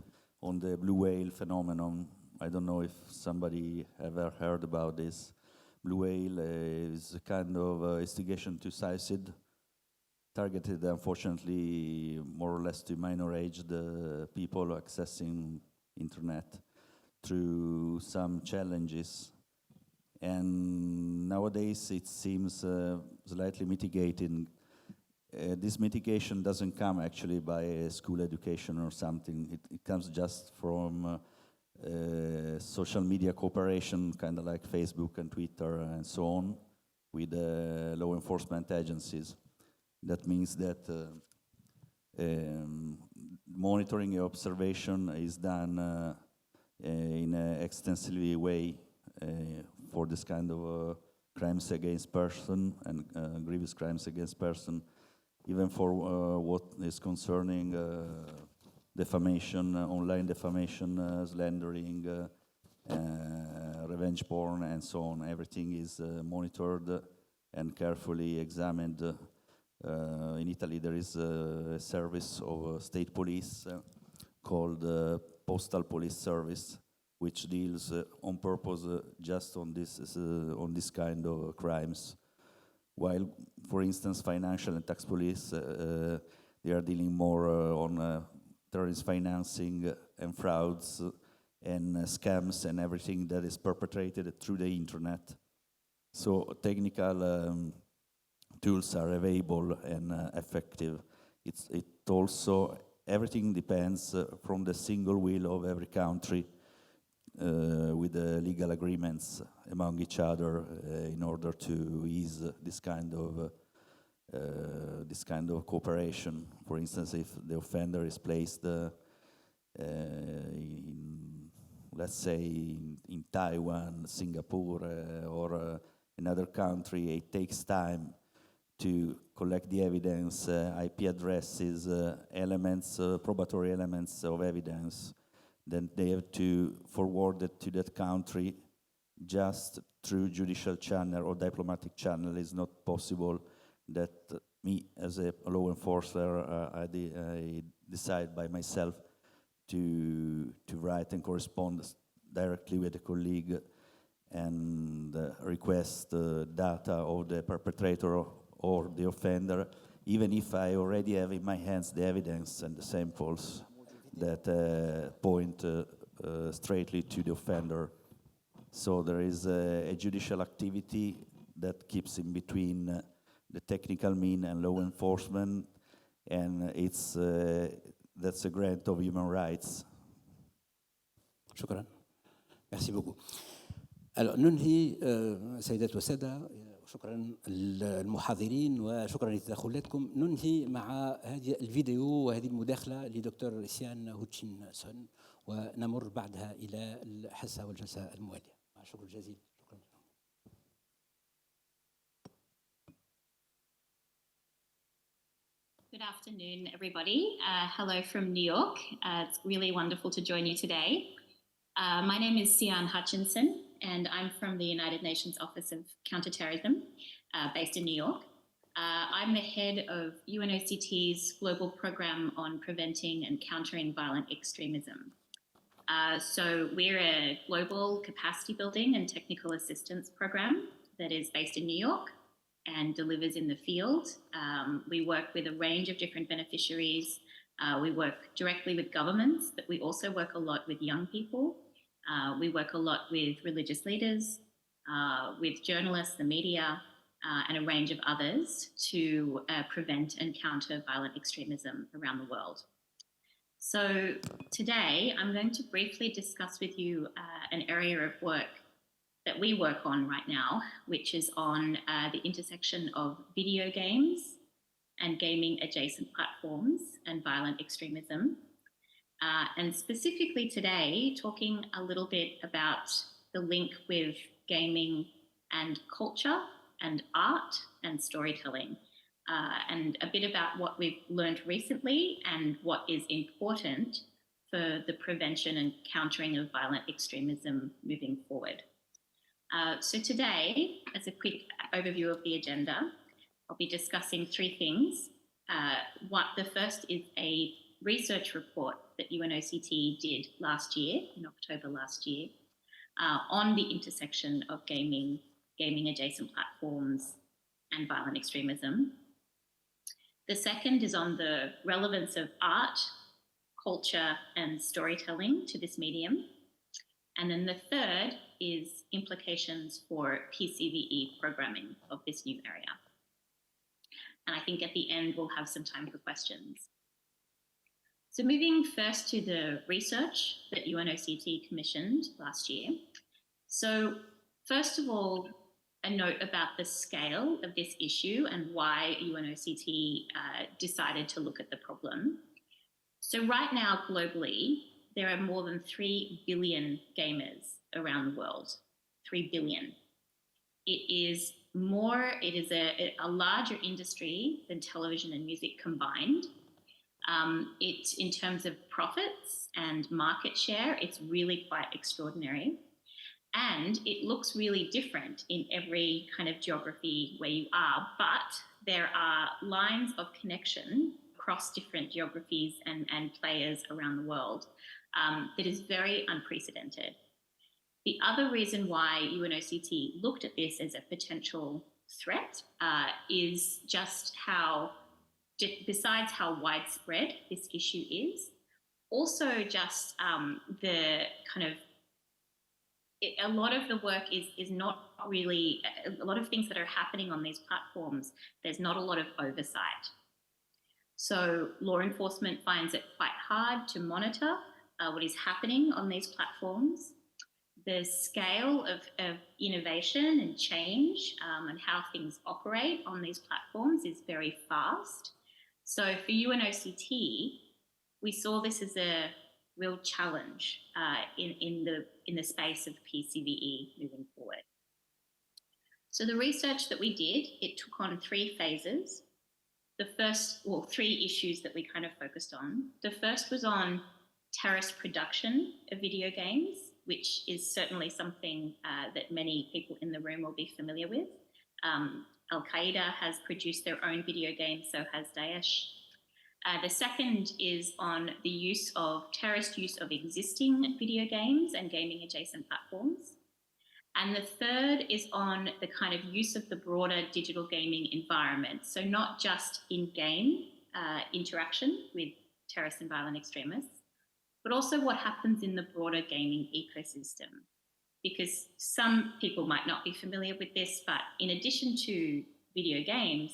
S5: on the blue whale phenomenon. I don't know if somebody ever heard about this. Blue whale is a kind of instigation to suicide, targeted, unfortunately, more or less to minor-aged people accessing internet through some challenges. And nowadays, it seems slightly mitigating. This mitigation doesn't come actually by school education or something. It comes just from social media cooperation, kind of like Facebook and Twitter and so on, with law enforcement agencies. That means that monitoring and observation is done in an extensive way for this kind of crimes against person and grievous crimes against person, even for what is concerning defamation, online defamation, slandering, revenge porn, and so on. Everything is monitored and carefully examined. In Italy, there is a service of state police called Postal Police Service, which deals on purpose just on this kind of crimes. While, for instance, financial and tax police, they are dealing more on terrorist financing and frauds and scams and everything that is perpetrated through the internet. So technical tools are available and effective. It also, everything depends from the single will of every country with the legal agreements among each other in order to ease this kind of cooperation. For instance, if the offender is placed let's say in Taiwan, Singapore, or another country, it takes time to collect the evidence, IP addresses, elements, probatory elements of evidence. Then they have to forward it to that country just through judicial channel or diplomatic channel. Is not possible that me as a law enforcer, I decide by myself to write and correspond directly with a colleague and request data of the perpetrator or the offender, even if I already have in my hands the evidence and the samples that point straightly to the offender. So there is a judicial activity that keeps in between the technical mean and law enforcement, and that's a grant of human rights.
S2: شكرا. Merci beaucoup. Alors, ننهي سيدات وسادة، شكرا المحاضرين وشكرا لتدخلاتكم. ننهي مع هذه الفيديو وهذه المداخلة لدكتور سيان هوتشنسون، ونمر بعدها إلى الحصة والجلسة الموالية. شكرا جزيلا. شكرا.
S7: Good afternoon, everybody. Hello from New York. It's really wonderful to join you today. My name is Sian Hutchinson, and I'm from the United Nations Office of Counterterrorism, based in New York. I'm the head of UNOCT's Global Program on Preventing and Countering Violent Extremism. So we're a global capacity building and technical assistance program that is based in New York and delivers in the field. We work with a range of different beneficiaries. We work directly with governments, but we also work a lot with young people. We work a lot with religious leaders, with journalists, the media, and a range of others to prevent and counter violent extremism around the world. So today I'm going to briefly discuss with you an area of work that we work on right now, which is on the intersection of video games and gaming adjacent platforms and violent extremism. And specifically today, talking a little bit about the link with gaming and culture and art and storytelling, and a bit about what we've learned recently and what is important for the prevention and countering of violent extremism moving forward. So today, as a quick overview of the agenda, I'll be discussing three things. The first is a research report that UNOCT did last year, in October last year, on the intersection of gaming adjacent platforms and violent extremism. The second is on the relevance of art, culture, and storytelling to this medium. And then the third is implications for PCVE programming of this new area. And I think at the end, we'll have some time for questions. So moving first to the research that UNOCT commissioned last year. So first of all, a note about the scale of this issue and why UNOCT decided to look at the problem. So right now, globally, there are more than 3 billion gamers around the world. 3 billion. It is a larger industry than television and music combined. In terms of profits and market share, it's really quite extraordinary. And it looks really different in every kind of geography where you are, but there are lines of connection across different geographies and players around the world that is very unprecedented. The other reason why UNOCT looked at this as a potential threat is just besides how widespread this issue is, also just a lot of the work is not really, a lot of things that are happening on these platforms, there's not a lot of oversight. So law enforcement finds it quite hard to monitor what is happening on these platforms. The scale of innovation and change and how things operate on these platforms is very fast. So for UNOCT, we saw this as a real challenge in the space of PCVE moving forward. So the research that we did, it took on 3 phases. Three issues that we kind of focused on. The first was on terrorist production of video games, which is certainly something that many people in the room will be familiar with. Al-Qaeda has produced their own video games, so has Daesh. The second is on the terrorist use of existing video games and gaming adjacent platforms. And the third is on the kind of use of the broader digital gaming environment. So not just in-game interaction with terrorists and violent extremists, but also what happens in the broader gaming ecosystem. Because some people might not be familiar with this, but in addition to video games,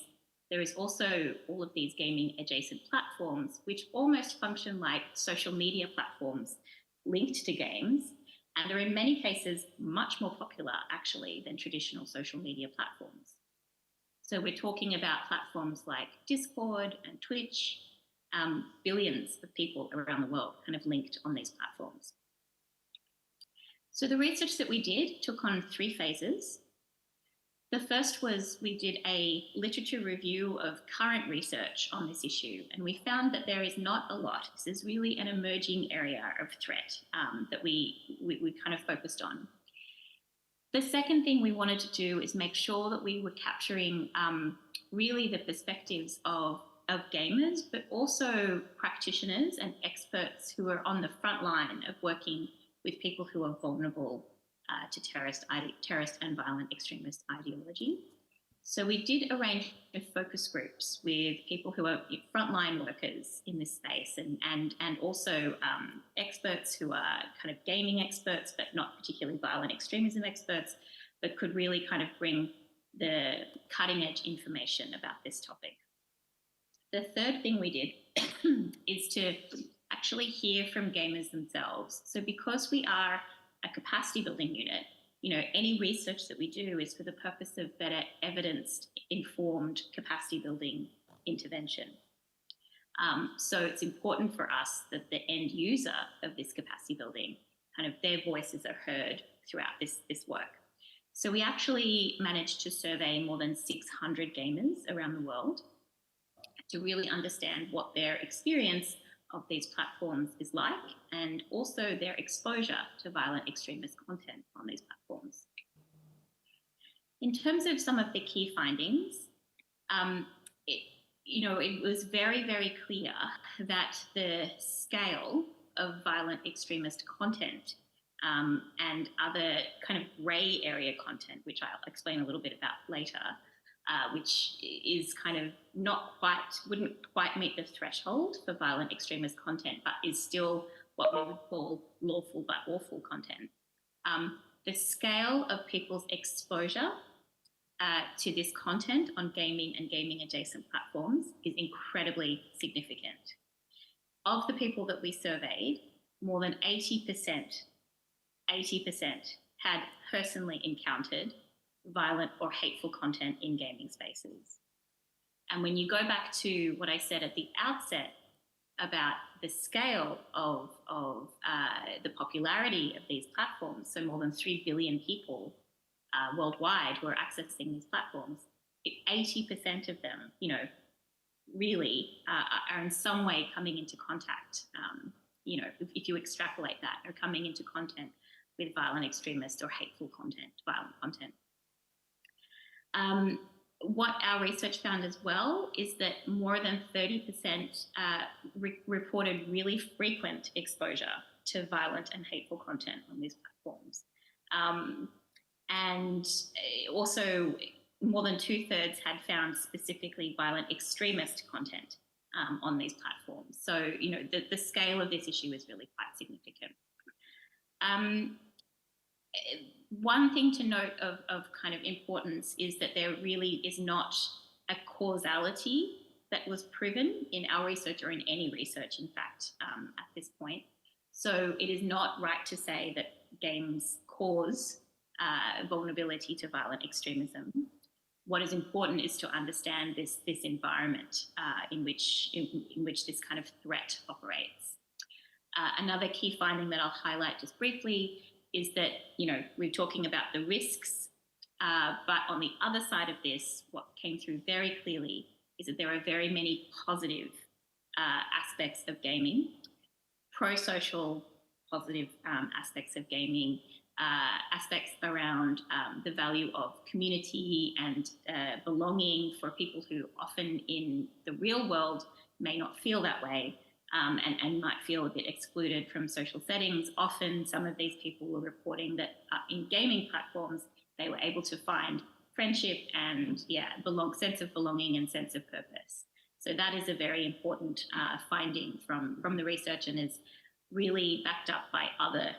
S7: there is also all of these gaming adjacent platforms, which almost function like social media platforms linked to games. And they're in many cases much more popular, actually, than traditional social media platforms. So we're talking about platforms like Discord and Twitch, billions of people around the world kind of linked on these platforms. So the research that we did took on 3 phases. The first was we did a literature review of current research on this issue, and we found that there is not a lot. This is really an emerging area of threat that we kind of focused on. The second thing we wanted to do is make sure that we were capturing really the perspectives of gamers, but also practitioners and experts who are on the front line of working with people who are vulnerable to terrorist and violent extremist ideology. So we did arrange focus groups with people who are frontline workers in this space and also experts who are kind of gaming experts, but not particularly violent extremism experts, but could really kind of bring the cutting edge information about this topic. The third thing we did is to actually hear from gamers themselves. So because we are a capacity building unit, any research that we do is for the purpose of better evidenced, informed capacity building intervention. So it's important for us that the end user of this capacity building, kind of their voices are heard throughout this work. So we actually managed to survey more than 600 gamers around the world to really understand what their experience of these platforms is like, and also their exposure to violent extremist content on these platforms. In terms of some of the key findings, it was very, very clear that the scale of violent extremist content and other kind of grey area content, which I'll explain a little bit about later, which is kind of wouldn't quite meet the threshold for violent extremist content, but is still what we would call lawful but awful content. The scale of people's exposure to this content on gaming and gaming adjacent platforms is incredibly significant. Of the people that we surveyed, more than 80% had personally encountered violent or hateful content in gaming spaces. And when you go back to what I said at the outset about the scale of the popularity of these platforms, so more than 3 billion people worldwide who are accessing these platforms, 80% of them, really are in some way coming into contact, if you extrapolate that, are coming into content with violent extremist or hateful content, violent content. What our research found as well is that more than 30% reported really frequent exposure to violent and hateful content on these platforms. And also more than 2/3 had found specifically violent extremist content on these platforms. So, the scale of this issue is really quite significant. One thing to note of kind of importance is that there really is not a causality that was proven in our research or in any research, in fact, at this point. So it is not right to say that games cause vulnerability to violent extremism. What is important is to understand this environment in which this kind of threat operates. Another key finding that I'll highlight just briefly is that, we're talking about the risks, but on the other side of this, what came through very clearly is that there are very many positive aspects of gaming, pro-social positive aspects of gaming, aspects around the value of community and belonging for people who often in the real world may not feel that way. And might feel a bit excluded from social settings. Often some of these people were reporting that in gaming platforms, they were able to find friendship and sense of belonging and sense of purpose. So that is a very important finding from the research and is really backed up by other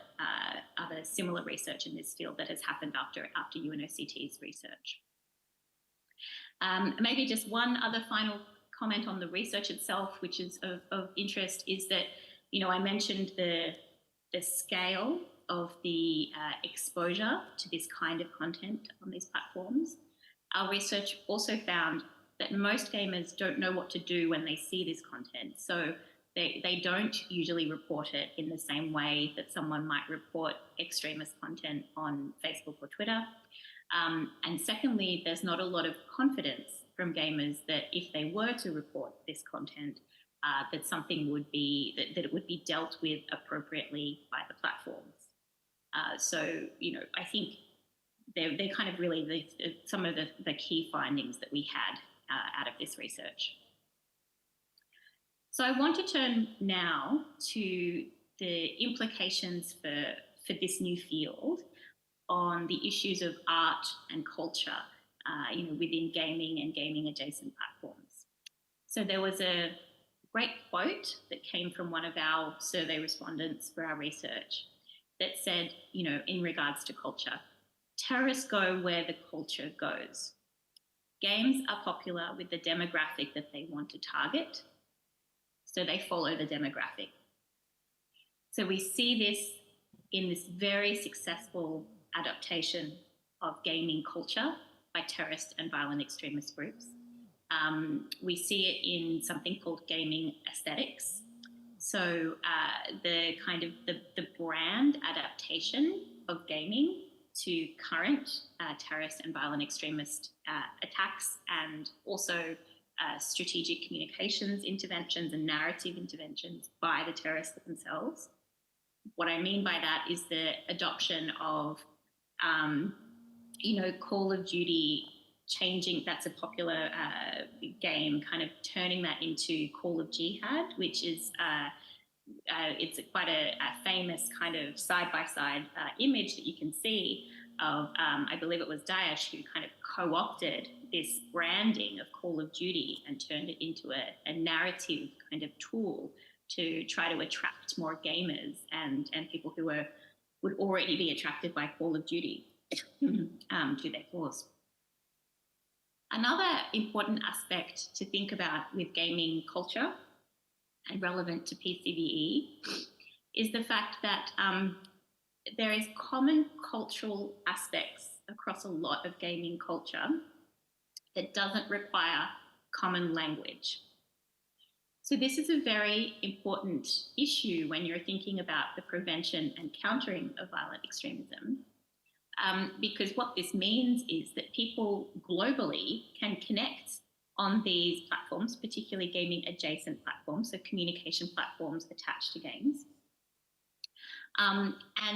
S7: similar research in this field that has happened after UNOCT's research. Maybe just one other final comment on the research itself, which is of interest, is that, I mentioned the scale of the exposure to this kind of content on these platforms. Our research also found that most gamers don't know what to do when they see this content. So they don't usually report it in the same way that someone might report extremist content on Facebook or Twitter. And secondly, there's not a lot of confidence from gamers that if they were to report this content, that something would be, that it would be dealt with appropriately by the platforms. So, I think they're kind of really some of the key findings that we had out of this research. So I want to turn now to the implications for this new field on the issues of art and culture, within gaming and gaming adjacent platforms. So there was a great quote that came from one of our survey respondents for our research that said, in regards to culture, terrorists go where the culture goes. Games are popular with the demographic that they want to target, so they follow the demographic. So we see this in this very successful adaptation of gaming culture by terrorist and violent extremist groups. We see it in something called gaming aesthetics. So the kind of the brand adaptation of gaming to current terrorist and violent extremist attacks, and also strategic communications interventions and narrative interventions by the terrorists themselves. What I mean by that is the adoption of, Call of Duty, changing, that's a popular game, kind of turning that into Call of Jihad, which is it's quite a famous kind of side-by-side image that you can see of, I believe it was Daesh, who kind of co-opted this branding of Call of Duty and turned it into a narrative kind of tool to try to attract more gamers and people who would already be attracted by Call of Duty to their cause. Another important aspect to think about with gaming culture and relevant to PCVE is the fact that there is common cultural aspects across a lot of gaming culture that doesn't require common language. So this is a very important issue when you're thinking about the prevention and countering of violent extremism, because what this means is that people globally can connect on these platforms, particularly gaming adjacent platforms, so communication platforms attached to games. And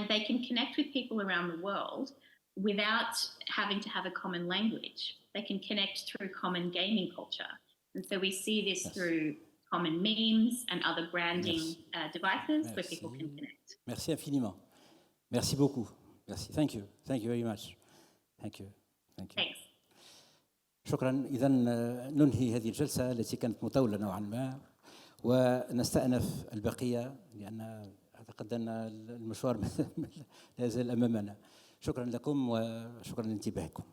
S7: they can connect with people around the world without having to have a common language. They can connect through common gaming culture. And so we see this through common memes and other branding devices where people can connect.
S2: Merci infiniment. Merci beaucoup. Merci. Thank you. Thank you very much. Thank you. Thank you.
S7: Thanks.
S2: شكرا. إذا ننهي هذه الجلسة التي كانت مطولة نوعا ما، ونستأنف البقية لأن أعتقد أن المشوار لا يزال أمامنا. شكرا لكم وشكرا لانتباهكم.